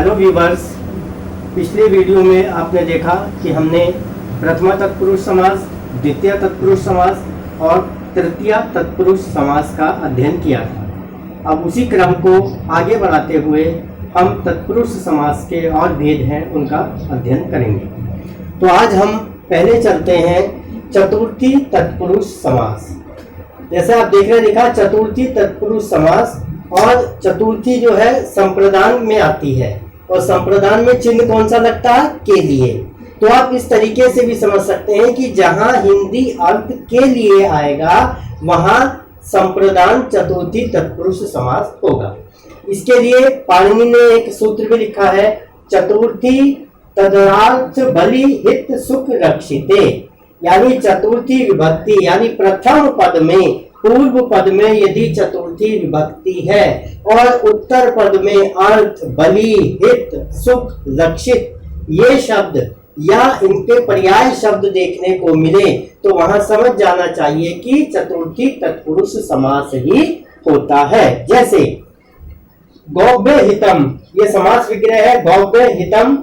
Hello viewers, पिछले video में आपने देखा कि हमने प्रथमा तत्पुरुष समास, द्वितीय तत्पुरुष समास और तृतीय तत्पुरुष समास का अध्ययन किया था। अब उसी क्रम को आगे बढ़ाते हुए हम तत्पुरुष समास के और भेद हैं उनका अध्ययन करेंगे। तो आज हम पहले चलते हैं चतुर्थी तत्पुरुष समास। जैसे आप देख रहे हैं, लिखा चतुर्थी तत्पुरुष समास, और चतुर्थी जो है संप्रदान में आती है और संप्रदान में चिन्ह कौन सा लगता है? के लिए। तो आप इस तरीके से भी समझ सकते हैं कि जहां हिंदी अर्थ के लिए आएगा वहां संप्रदान चतुर्थी तत्पुरुष समास होगा। इसके लिए पाणिनि ने एक सूत्र भी लिखा है, चतुर्थी तदरार्थ बलि हित सुख रक्षिते, यानी चतुर्थी विभक्ति यानी प्रथम पद में, पूर्व पद में यदि चतुर्थी विभक्ति है और उत्तर पद में अर्थ, बलि, हित, सुख, रक्षित ये शब्द या इनके पर्याय शब्द देखने को मिले तो वहां समझ जाना चाहिए कि चतुर्थी तत्पुरुष समास ही होता है। जैसे गौव्य हितम, ये समास विग्रह है। गौव्य हितम,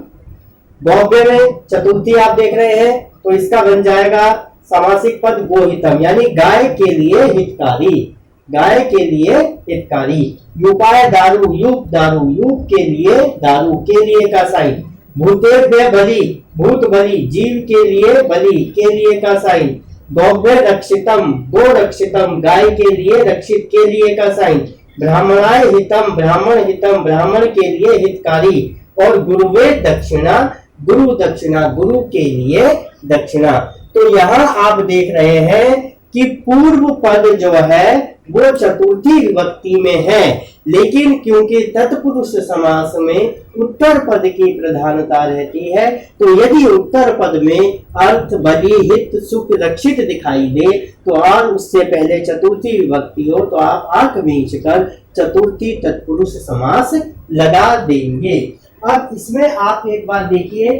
गौव्य में चतुर्थी आप देख रहे हैं, तो इसका बन जाएगा सामासिक पद गोहितम, यानी गाय के लिए हितकारी, गाय के लिए हितकारी। युपाय दारु, युग दारु, युग के लिए, दारु के लिए का साइन। भूतेभ्य बलि, भूत बलि, जीव के लिए, बलि के लिए का साइन। गौव्य रक्षितम, गो रक्षितम, गाय के लिए, रक्षित के लिए का साइन। ब्राह्मणाय हितम, ब्राह्मण हितम, ब्राह्मण के लिए हितकारी। और गुरुवे दक्षिणा, गुरु दक्षिणा, गुरु के लिए दक्षिणा। तो यहाँ आप देख रहे हैं कि पूर्व पद जो है वो चतुर्थी विभक्ति में है, लेकिन क्योंकि तत्पुरुष समास में उत्तर पद की प्रधानता रहती है, तो यदि उत्तर पद में अर्थ, बलि, हित, सुख, रक्षित दिखाई दे तो और उससे पहले चतुर्थी विभक्ति हो तो आप आंख मीच कर चतुर्थी तत्पुरुष समास लगा देंगे। अब इसमें आप एक बार देखिए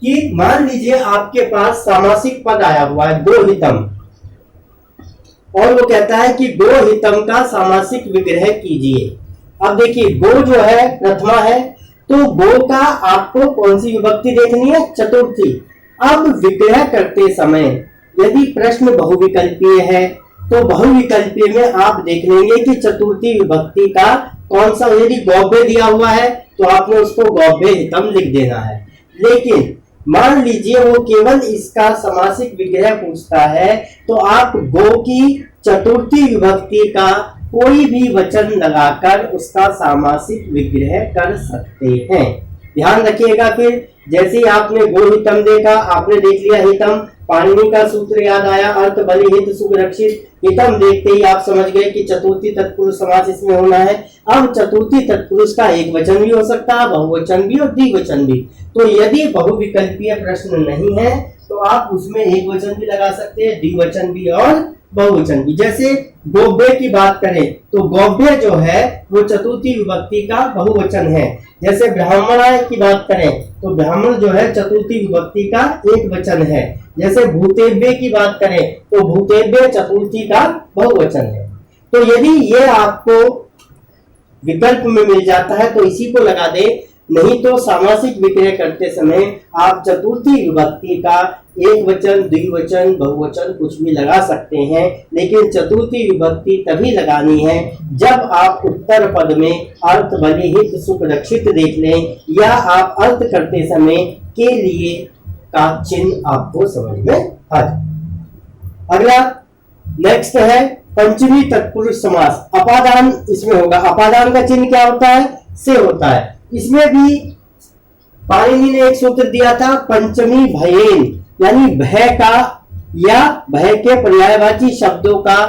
कि मान लीजिए आपके पास सामासिक पद आया हुआ है गोहितम, और वो कहता है कि गोहितम का सामासिक विग्रह कीजिए। अब देखिए गो जो है प्रथमा है, तो गो का आपको कौन सी विभक्ति देखनी है? चतुर्थी। अब विग्रह करते समय यदि प्रश्न बहुविकल्पीय है तो बहुविकल्पीय में आप देख लेंगे कि चतुर्थी विभक्ति का कौन सा, यदि गौव्य दिया हुआ है तो आपने उसको गौव्य हितम लिख देना है। लेकिन मान लीजिए वो केवल इसका समासिक विग्रह पूछता है तो आप गो की चतुर्थी विभक्ति का कोई भी वचन लगाकर उसका सामासिक विग्रह कर सकते हैं। ध्यान रखिएगा। फिर जैसे ही आपने गो हितम देखा, आपने देख लिया हितम, पाणिनि का सूत्र याद आया, अर्थ, बलि, हित, सुख, रक्षित। हितम देखते ही आप समझ गए कि चतुर्थी तत्पुरुष समास इसमें होना है। अब चतुर्थी तत्पुरुष का एक वचन भी हो सकता है, बहुवचन भी और द्विवचन भी। तो यदि बहुविकल्पीय प्रश्न नहीं है तो आप उसमें एक वचन भी लगा सकते हैं, द्विवचन भी और बहुवचन भी। जैसे गौव्य की बात करें तो गौव्य जो है वो चतुर्थी विभक्ति का बहुवचन है। जैसे ब्राह्मणाय की बात करें तो ब्राह्मण जो है चतुर्थी विभक्ति का एक वचन है। जैसे भूतेभ्य की बात करें तो भूतेभ्य चतुर्थी का बहुवचन है। तो यदि ये आपको विकल्प में मिल जाता है तो इसी को लगा दे, नहीं तो सामासिक विग्रह करते समय आप चतुर्थी विभक्ति का एक वचन, द्विवचन, बहुवचन कुछ भी लगा सकते हैं, लेकिन चतुर्थी विभक्ति तभी लगानी है जब आप उत्तर पद में अर्थ, बलि, हित, सुख, रक्षित देख लें या आप अर्थ करते समय के लिए का चिन्ह आपको समझ में आ जाए। अगला नेक्स्ट है पंचमी तत्पुरुष समास। अपादान इसमें होगा। अपादान का चिन्ह क्या होता है? से होता है। इसमें भी पाणिनि ने एक सूत्र दिया था, पंचमी भयेन, यानी भय का या भय के पर्यायवाची शब्दों का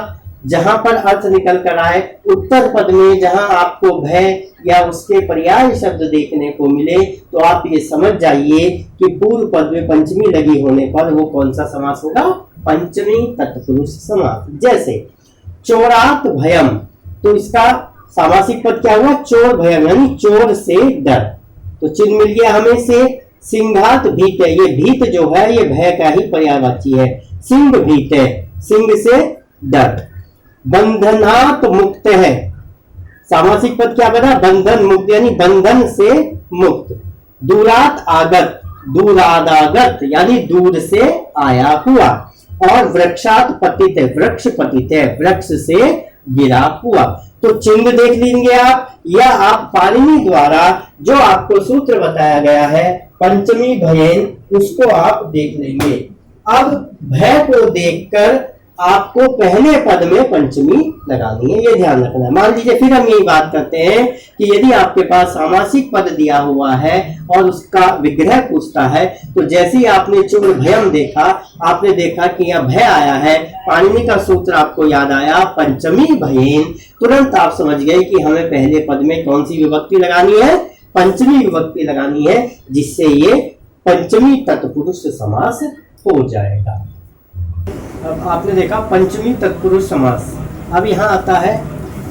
जहां पर अर्थ निकल कर आए, उत्तर पद में जहां आपको भय या उसके पर्याय शब्द देखने को मिले तो आप ये समझ जाइए कि पूर्व पद में पंचमी लगी होने पर वो कौन सा समास होगा? पंचमी तत्पुरुष समास। जैसे चोरात भयम, तो इसका सामासिक पद क्या हुआ? चोर भयम, यानी चोर से डर। तो चिन्ह मिल गया हमें से। सिंघात भीत है, ये भीत जो है ये भय का ही पर्यायवाची है। सिंह भीत है, सिंह से डर। बंधनात मुक्त है, सामासिक पद क्या बना? बंधन मुक्त, यानी बंधन से मुक्त। दूरात आगत, दूरादागत यानी दूर से आया हुआ। और वृक्षात पतित, वृक्ष पतित है, वृक्ष से गिरा हुआ। तो चिन्ह देख लीजिए आप, या आप पाणिनि द्वारा जो आपको सूत्र बताया गया है पंचमी भयेन, उसको आप देख लेंगे। अब भय को देखकर आपको पहले पद में पंचमी लगानी है, ये ध्यान रखना है। मान लीजिए फिर हम यही बात करते हैं कि यदि आपके पास सामासिक पद दिया हुआ है और उसका विग्रह पूछता है, तो जैसे ही आपने चूर्ण भयम देखा, आपने देखा कि यह भय आया है, पाणिनि का सूत्र आपको याद आया पंचमी भयेन, तुरंत आप समझ गए कि हमें पहले पद में कौन सी विभक्ति लगानी है, पंचमी विभक्ति लगानी है, जिससे ये पंचमी तत्पुरुष समास हो जाएगा। अब आपने देखा पंचमी तत्पुरुष समास। अब यहाँ आता है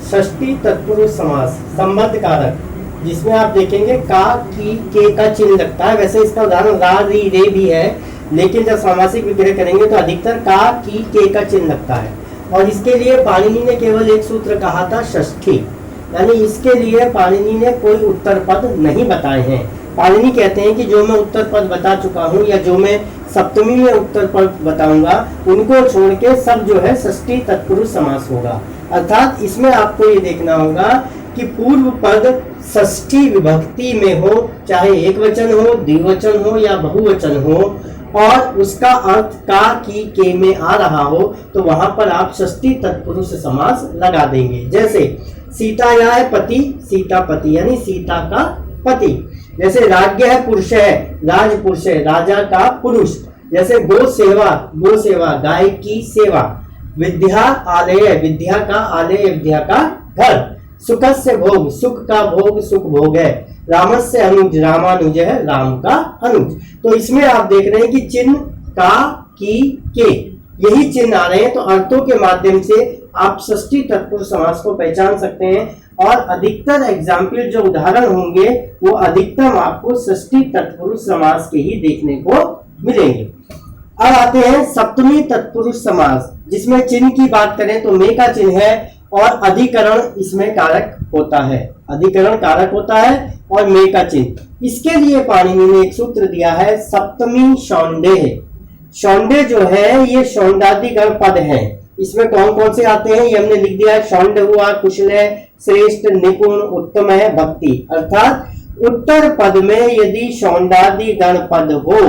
षष्ठी तत्पुरुष समास, संबंध कारक, जिसमें आप देखेंगे का, की, के का चिन्ह लगता है। वैसे इसका उदाहरण रा, री, रे भी है, लेकिन जब सामासिक विग्रह करेंगे तो अधिकतर का, की, के का चिन्ह लगता है। और इसके लिए पाणिनि ने केवल एक सूत्र कहा था षष्ठी, यानी इसके लिए पाणिनि ने कोई उत्तर पद नहीं बताए हैं। पाणिनि कहते हैं कि जो मैं उत्तर पद बता चुका हूँ या जो मैं सप्तमी में उत्तर पद बताऊंगा, उनको छोड़ के सब जो है षष्ठी तत्पुरुष समास होगा। अर्थात इसमें आपको ये देखना होगा कि पूर्व पद षष्ठी विभक्ति में हो, चाहे एक वचन हो, द्विवचन हो या बहुवचन हो, और उसका अर्थ का, की, के में आ रहा हो, तो वहां पर आप षष्ठी तत्पुरुष समास लगा देंगे। जैसे सीता या है पति, सीता पति यानी सीता का पति। जैसे राज्ञ है पुरुष है, राज पुरुष है, राजा का पुरुष। जैसे गो सेवा, गो सेवा गाय की सेवा। विद्या आलय, विद्या का आलय, विद्या का घर। सुख से भोग, सुख का भोग, सुख भोग है। रामस्य अनुज, रामानुज है, राम का अनुज। तो इसमें आप देख रहे हैं कि चिन्ह का, की, के, यही चिन्ह आ रहे हैं। तो अर्थों के माध्यम से आप षष्ठी तत्पुरुष समास को पहचान सकते हैं। और अधिकतर एग्जाम्पल जो उदाहरण होंगे वो अधिकतम आपको षष्ठी तत्पुरुष समास के ही देखने को मिलेंगे। अब आते हैं सप्तमी तत्पुरुष समास, जिसमें चिन्ह की बात करें तो मे का चिन्ह है और अधिकरण इसमें कारक होता है, अधिकरण कारक होता है और मे का चिन्ह। इसके लिए पाणिनि ने एक सूत्र दिया है सप्तमी शौंडेह। शौंडे जो है ये शौंडादिगण पद है। इसमें कौन कौन से आते हैं ये हमने लिख दिया है। शौंड हुआ, कुशल है, श्रेष्ठ, निपुण, उत्तम है, भक्ति। अर्थात उत्तर पद में यदि शौंडादि गण पद हो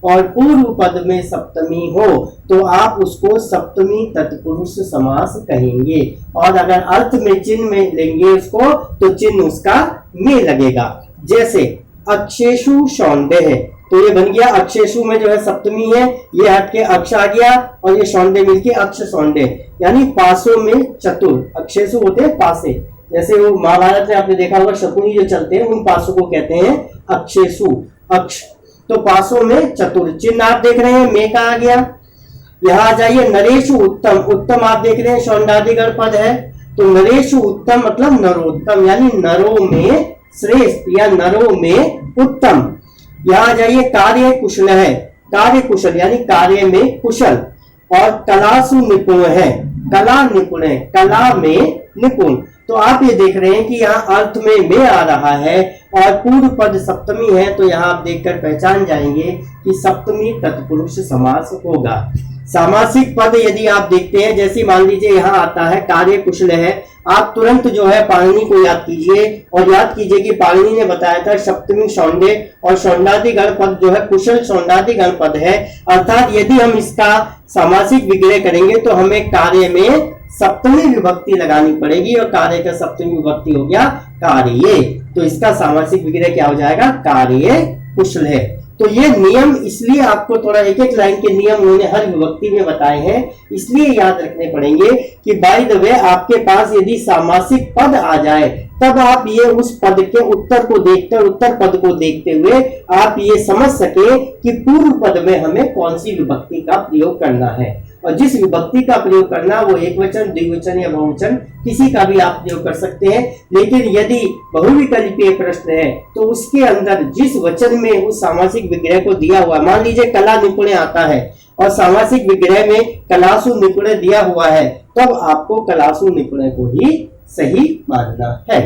और पूर्व पद में सप्तमी हो तो आप उसको सप्तमी तत्पुरुष समास कहेंगे। और अगर अर्थ में चिन्ह में लेंगे उसको तो चिन्ह उसका में लगेगा। जैसे अक्षेषु शौंडेह, तो ये बन गया अक्षेषु में जो है सप्तमी है, ये हट के अक्ष आ गया और ये शौंडे मिलके अक्ष शौंडे, यानी पासों में चतुर। अक्षेषु होते हैं पासे, जैसे वो महाभारत में आपने देखा होगा शकुनी जो चलते हैं उन पासों को कहते हैं अक्षेषु, अक्ष। तो पासों में चतुर। चिन्ह आप देख रहे हैं मे का आ गया। यहाँ आ जाइए नरेशु उत्तम, उत्तम आप देख रहे हैं शौंडादिगण पद है, तो नरेशु उत्तम मतलब नरोत्तम, यानी नरों में श्रेष्ठ या नरों में उत्तम। यहाँ जाइए कार्य कुशल है, कार्य कुशल यानी कार्य में कुशल। और कलासु निपुण है, कला निपुण है, कला में निपुण। तो आप ये देख रहे हैं कि यहाँ अर्थ में आ रहा है और पूर्व पद सप्तमी है, तो यहाँ आप देखकर पहचान जाएंगे कि सप्तमी तत्पुरुष समास होगा। सामासिक पद यदि आप देखते हैं, जैसे मान लीजिए यहाँ आता है कार्य कुशल है, आप तुरंत जो है पाणिनि को याद कीजिए और याद कीजिए कि पाणिनि ने बताया था सप्तमी शौंडे और शौंडादि गण पद जो है कुशल शौंडादि गण पद है। अर्थात यदि हम इसका सामासिक विग्रह करेंगे तो हमें कार्य में सप्तमी विभक्ति लगानी पड़ेगी और कार्य का सप्तमी विभक्ति हो गया कार्य। तो इसका सामासिक विग्रह क्या हो जाएगा, कार्य कुशल है। तो ये नियम इसलिए आपको थोड़ा एक एक लाइन के नियम उन्होंने हर विभक्ति में बताए हैं, इसलिए याद रखने पड़ेंगे कि बाय द वे आपके पास यदि सामासिक पद आ जाए तब आप ये उस पद के उत्तर को देखते, उत्तर पद को देखते हुए आप ये समझ सके कि पूर्व पद में हमें कौन सी विभक्ति का प्रयोग करना है। और जिस विभक्ति का प्रयोग करना वो एक वचन, द्विवचन या बहुवचन किसी का भी आप प्रयोग कर सकते हैं। लेकिन यदि बहुविकल्पीय प्रश्न है तो उसके अंदर जिस वचन में उस सामासिक विग्रह को दिया हुआ, मान लीजिए कला निपुण आता है और सामासिक विग्रह में कलासु निपुण दिया हुआ है, तब आपको कलासु निपुण को ही सही मानना है।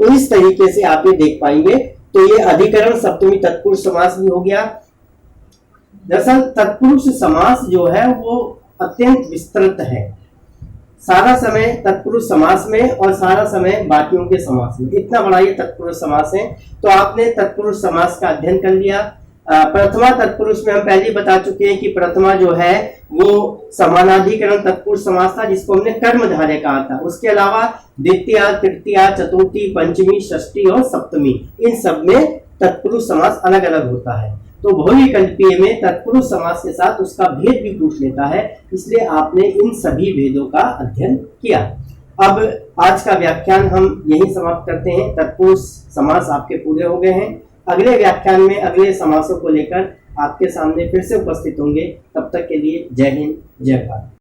तो इस तरीके से आप ये देख पाएंगे। तो ये अधिकरण सप्तमी तत्पुरुष समास भी हो गया। दरअसल तत्पुरुष समास जो है वो अत्यंत विस्तृत है, सारा समय तत्पुरुष समास में और सारा समय बाकियों के समास में, इतना बड़ा ये तत्पुरुष समास है। तो आपने तत्पुरुष समास का अध्ययन कर लिया। प्रथमा तत्पुरुष में हम पहले ही बता चुके हैं कि प्रथमा जो है वो समानाधिकरण तत्पुरुष समास था, जिसको हमने कर्मधारय कहा था। उसके अलावा द्वितीया, तृतीया, चतुर्थी, पंचमी, षष्ठी और सप्तमी, इन सब में तत्पुरुष समास अलग अलग होता है। तो बहुविकल्पीय में तत्पुरुष समास के साथ उसका भेद भी पूछ लेता है, इसलिए आपने इन सभी भेदों का अध्ययन किया। अब आज का व्याख्यान हम यही समाप्त करते हैं। तत्पुरुष समास आपके पूरे हो गए हैं। अगले व्याख्यान में अगले समासों को लेकर आपके सामने फिर से उपस्थित होंगे। तब तक के लिए जय हिंद, जय भारत।